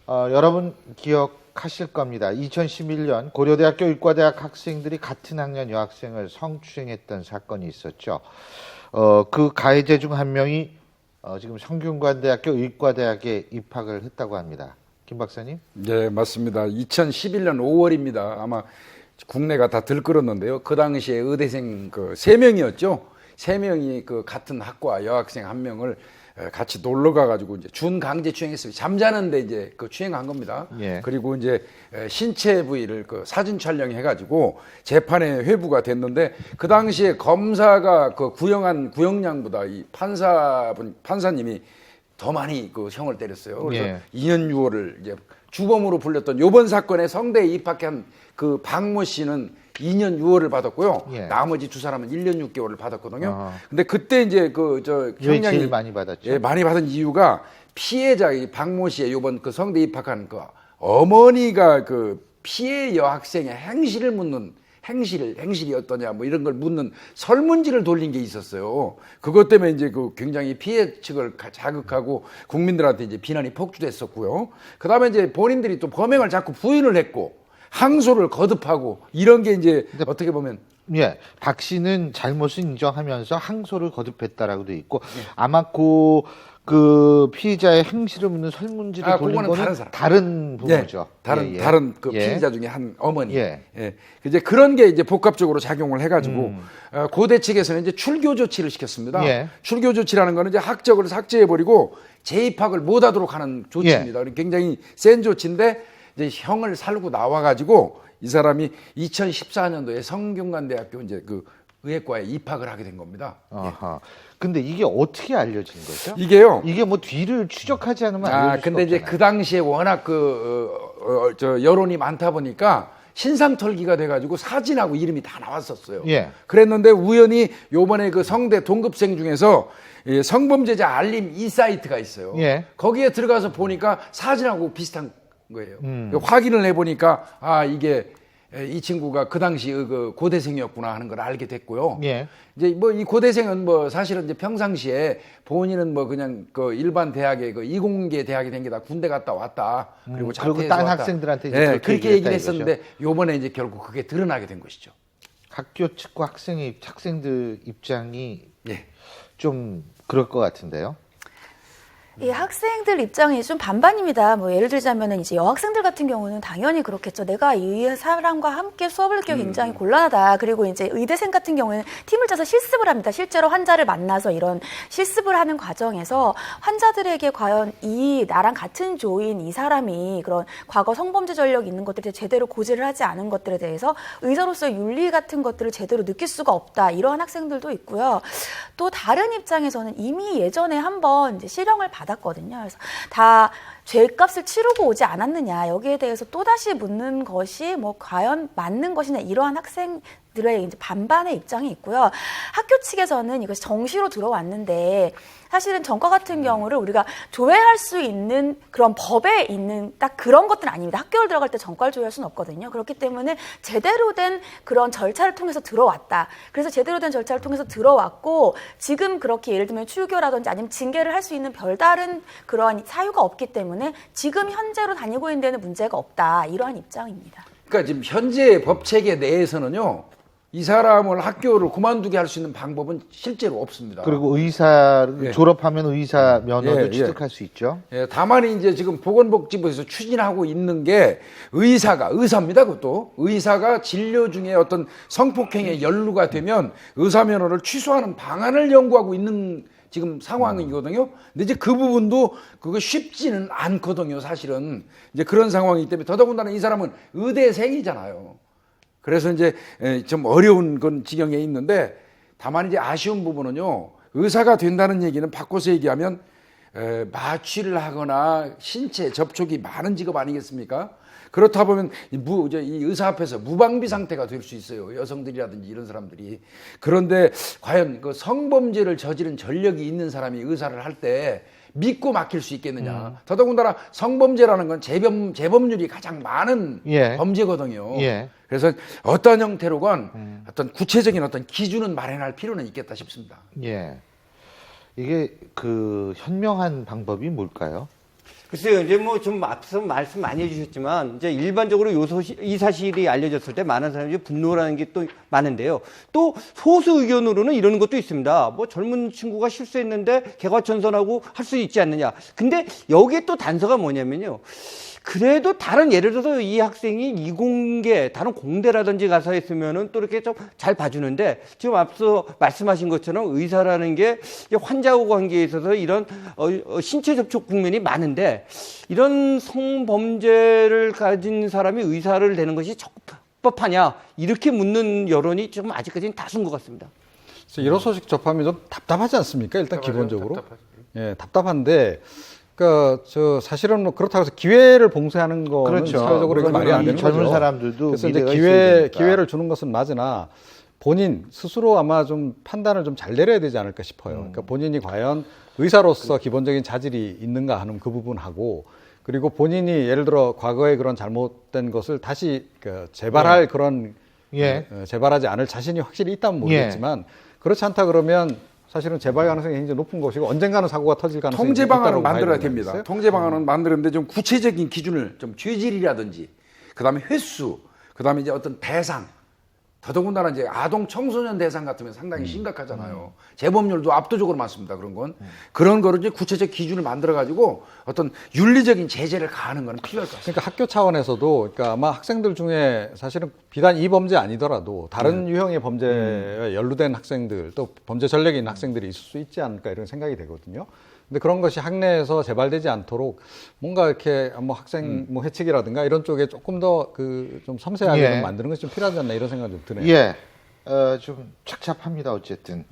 여러분 기억하실 겁니다. 2011년 고려대학교 의과대학 학생들이 같은 학년 여학생을 성추행했던 사건이 있었죠. 그 가해자 중 한 명이 지금 성균관대학교 의과대학에 입학을 했다고 합니다. 김 박사님? 네, 맞습니다. 2011년 5월입니다. 아마 국내가 다 들끓었는데요. 그 당시에 의대생 그 3명이었죠. 3명이 그 같은 학과 여학생 한 명을 같이 놀러 가가지고 이제 준강제 추행했어요. 잠자는데 이제 그 추행한 겁니다. 예. 그리고 이제 신체 부위를 그 사진 촬영해가지고 재판에 회부가 됐는데 그 당시에 검사가 그 구형한 구형량보다 이 판사님이 더 많이 그 형을 때렸어요. 그래서 예. 2년 6월을 이제 주범으로 불렸던 요번 사건에 성대에 입학한 그 박모 씨는 2년 6월을 받았고요. 예. 나머지 두 사람은 1년 6개월을 받았거든요. 아. 근데 그때 이제 왜 형량이 제일 많이 받았죠? 예, 많이 받은 이유가 피해자 이 박모 씨의 요번 그 성대 입학한 그 어머니가 그 피해 여학생의 행실을 묻는 행실이 어떠냐 뭐 이런 걸 묻는 설문지를 돌린 게 있었어요. 그것 때문에 이제 그 굉장히 피해 측을 자극하고 국민들한테 이제 비난이 폭주됐었고요. 그다음에 이제 본인들이 또 범행을 자꾸 부인을 했고 항소를 거듭하고 이런 게 이제 어떻게 보면 예, 박 씨는 잘못을 인정하면서 항소를 거듭했다라고 돼 있고 예. 아마 그 피의자의 행실을 묻는 설문지를 돌린 그거는 거는 다른 사람. 다른 부분이죠. 다른 그 예. 피의자 중에 한 어머니. 예. 이제 그런 게 이제 복합적으로 작용을 해가지고 고대 측에서는 이제 출교 조치를 시켰습니다. 예. 출교 조치라는 거는 이제 학적을 삭제해버리고 재입학을 못하도록 하는 조치입니다. 굉장히 센 조치인데 이제 형을 살고 나와가지고 이 사람이 2014년도에 성균관대학교 이제 그 의예과에 입학을 하게 된 겁니다. 아하. 근데 이게 어떻게 알려진 거죠? 이게요. 이게 뭐 뒤를 추적하지 않으면 알려질 수가 근데 이제 없잖아요. 그 당시에 워낙 여론이 많다 보니까 신상털기가 돼가지고 사진하고 이름이 다 나왔었어요. 예. 그랬는데 우연히 요번에 그 성대 동급생 중에서 성범죄자 알림 이 사이트가 있어요. 예. 거기에 들어가서 보니까 사진하고 비슷한 거예요. 확인을 해보니까 이게 이 친구가 그 당시 그 고대생이었구나 하는 걸 알게 됐고요. 예. 이제 뭐 이 고대생은 뭐 사실은 이제 평상시에 본인은 뭐 그냥 그 일반 대학에 그 이공계 대학에 댕기다 군대 갔다 왔다. 그리고 그리고 딴 학생들한테 이제 그렇게 그렇게 얘기를 얘기했다 했었는데 요번에 이제 결국 그게 드러나게 된 것이죠. 학교 측과 학생들 입장이 예. 좀 그럴 것 같은데요. 이 학생들 입장이 좀 반반입니다. 뭐 예를 들자면은 이제 여학생들 같은 경우는 당연히 그렇겠죠. 내가 이 사람과 함께 수업을 듣기가 굉장히 곤란하다. 그리고 이제 의대생 같은 경우에는 팀을 짜서 실습을 합니다. 실제로 환자를 만나서 이런 실습을 하는 과정에서 환자들에게 과연 이 나랑 같은 조인 이 사람이 그런 과거 성범죄 전력이 있는 것들에 제대로 고지를 하지 않은 것들에 대해서 의사로서의 윤리 같은 것들을 제대로 느낄 수가 없다. 이러한 학생들도 있고요. 또 다른 입장에서는 이미 예전에 한번 이제 실형을 받았거든요. 그래서 다 죄값을 치르고 오지 않았느냐 여기에 대해서 또 다시 묻는 것이 뭐 과연 맞는 것이냐 이러한 학생들의 이제 반반의 입장이 있고요. 학교 측에서는 이것이 정시로 들어왔는데 사실은 전과 같은 경우를 우리가 조회할 수 있는 그런 법에 있는 딱 그런 것들은 아닙니다. 학교를 들어갈 때 전과를 조회할 수는 없거든요. 그렇기 때문에 제대로 된 그런 절차를 통해서 들어왔다. 그래서 제대로 된 절차를 통해서 들어왔고 지금 그렇게 예를 들면 출교라든지 아니면 징계를 할 수 있는 별다른 그런 사유가 없기 때문에 지금 현재로 다니고 있는 데는 문제가 없다. 이러한 입장입니다. 그러니까 지금 현재 법 체계 내에서는요. 이 사람을 학교를 그만두게 할 수 있는 방법은 실제로 없습니다. 그리고 의사 예. 졸업하면 의사 면허도 예, 취득할 수 있죠. 다만 이제 지금 보건복지부에서 추진하고 있는 게 의사입니다. 그것도 의사가 진료 중에 어떤 성폭행에 연루가 되면 의사 면허를 취소하는 방안을 연구하고 있는 지금 상황이거든요. 근데 이제 그 부분도 그거 쉽지는 않거든요. 사실은 이제 그런 상황이기 때문에 더더군다나 이 사람은 의대생이잖아요. 그래서 이제 좀 어려운 건 지경에 있는데 다만 이제 아쉬운 부분은요. 의사가 된다는 얘기는 바꿔서 얘기하면 마취를 하거나 신체 접촉이 많은 직업 아니겠습니까? 그렇다 보면 이 의사 앞에서 무방비 상태가 될 수 있어요. 여성들이라든지 이런 사람들이. 그런데 과연 그 성범죄를 저지른 전력이 있는 사람이 의사를 할 때 믿고 맡길 수 있겠느냐. 더더군다나 성범죄라는 건 재범률이 가장 많은 예. 범죄거든요. 예. 그래서 어떤 형태로건 어떤 구체적인 어떤 기준은 마련할 필요는 있겠다 싶습니다. 예. 이게 그 현명한 방법이 뭘까요? 글쎄요, 이제 뭐 좀 앞서 말씀 많이 해주셨지만, 이제 일반적으로 이 사실이 알려졌을 때 많은 사람들이 분노라는 게 또 많은데요. 또 소수 의견으로는 이런 것도 있습니다. 뭐 젊은 친구가 실수했는데 개과천선하고 할 수 있지 않느냐. 근데 여기에 또 단서가 뭐냐면요. 그래도 다른 예를 들어서 이 학생이 이공계 다른 공대라든지 가서 했으면은 또 이렇게 좀 잘 봐주는데 지금 앞서 말씀하신 것처럼 의사라는 게 환자하고 관계에 있어서 이런 신체 접촉 국면이 많은데 이런 성범죄를 가진 사람이 의사를 되는 것이 적법하냐 이렇게 묻는 여론이 좀 아직까지는 다수인 것 같습니다. 그래서 이런 소식 접하면 좀 답답하지 않습니까? 일단 기본적으로. 예, 답답한데. 그러니까 저 사실은 뭐 그렇다고 해서 기회를 봉쇄하는 거는 그렇죠. 사회적으로 이게 말이 안 되는 젊은 거죠. 사람들도 그래서 이제 미래가 있어야 되니까. 기회를 주는 것은 맞으나 본인 스스로 아마 좀 판단을 좀 잘 내려야 되지 않을까 싶어요. 그러니까 본인이 과연 의사로서 기본적인 자질이 있는가 하는 그 부분하고 그리고 본인이 예를 들어 과거에 그런 잘못된 것을 다시 그 재발할 그런 재발하지 않을 자신이 확실히 있다면 모르겠지만 그렇지 않다 그러면 사실은 재발 가능성이 굉장히 높은 것이고 언젠가는 사고가 터질 가능성이 통제 방안을 있다고 봐야 만들어야 되는 됩니다. 거겠어요? 통제 방안은 만드는데 좀 구체적인 기준을 좀 죄질이라든지 그다음에 횟수, 그다음에 이제 어떤 대상, 더더군다나 이제 아동 청소년 대상 같으면 상당히 심각하잖아요. 재범률도 압도적으로 많습니다. 그런 건 그런 거를 이제 구체적 기준을 만들어 가지고 어떤 윤리적인 제재를 가하는 건 필요할 것 같습니다. 그러니까 학교 차원에서도 그러니까 아마 학생들 중에 사실은 비단 이 범죄 아니더라도 다른 유형의 범죄에 연루된 학생들 또 범죄 전력이 있는 학생들이 있을 수 있지 않을까 이런 생각이 되거든요. 근데 그런 것이 학내에서 재발되지 않도록 뭔가 이렇게 뭐 학생 뭐 해책이라든가 이런 쪽에 조금 더 그 좀 섬세하게 좀 만드는 것이 좀 필요하지 않나 이런 생각이 좀 드네요. 예, 좀 착잡합니다. 어쨌든